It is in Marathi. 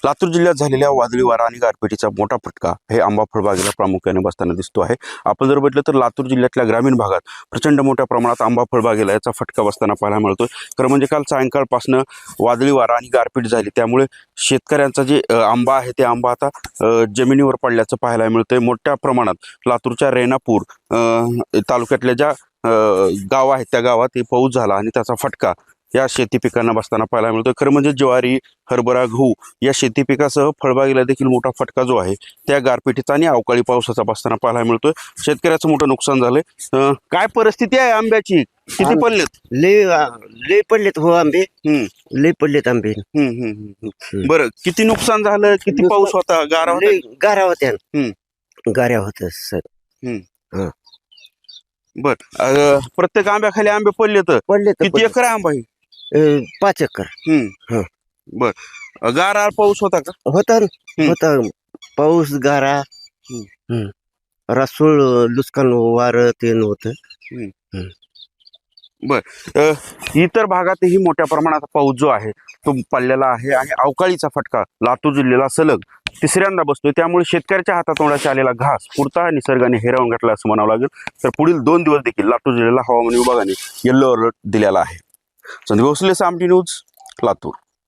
लातूर जिल्ह्यात झालेल्या वादळी वारा आणि गारपिटीचा मोठा फटका हे आंबा फळबागेला प्रामुख्याने बसताना दिसतो आहे। आपण जर बघितलं तर लातूर जिल्ह्यातल्या ग्रामीण भागात प्रचंड मोठ्या प्रमाणात आंबा फळबागेला याचा फटका बसताना पाहायला मिळतोय। खरं म्हणजे काल सायंकाळपासून वादळी वारा आणि गारपीट झाली, त्यामुळे शेतकऱ्यांचा जे आंबा आहे ते आंबा आता जमिनीवर पडल्याचं पाहायला मिळतंय। मोठ्या प्रमाणात लातूरच्या रेणापूर तालुक्यातल्या ज्या गाव आहेत त्या गावात पाऊस झाला आणि त्याचा फटका या शेती पिकांना बसताना पाहायला मिळतोय। खरं म्हणजे ज्वारी, हरभरा, गहू या शेती पिकासह फळबागेला देखील मोठा फटका जो आहे त्या गारपिटीचा आणि अवकाळी पावसाचा बसताना पाहायला मिळतोय। शेतकऱ्याचं मोठं नुकसान झालंय। काय परिस्थिती आहे आंब्याची? किती पडलेत? लय पडलेत हो आंबे, लय पडलेत आंबे। बरं, किती नुकसान झालं? किती पाऊस होता? गारा होता? लय गारा होत्या, गाऱ्या होत्या सर। बर, प्रत्येक आंब्याखाली आंबे पडले तर किती एकर आंबा आहे? 5 एकर। बर, गारा पाऊस होता का? होता पाऊस, गारा, रासूळ, लुस्कान वार ते होत। बर, इतर भागातही मोठ्या प्रमाणात पाऊस जो आहे तो पडलेला आहे आणि अवकाळीचा फटका लातूर जिल्ह्याला सलग तिसऱ्यांदा बसतोय। त्यामुळे शेतकऱ्याच्या हातातोंडाशी आलेला घास पुरता निसर्गाने हिरावून घातला असं म्हणावं लागेल। तर पुढील 2 दिवस देखील लातूर जिल्ह्याला हवामान विभागाने येलो अलर्ट दिलेला आहे। संदीप भोसले, सामटी न्यूज, लातूर।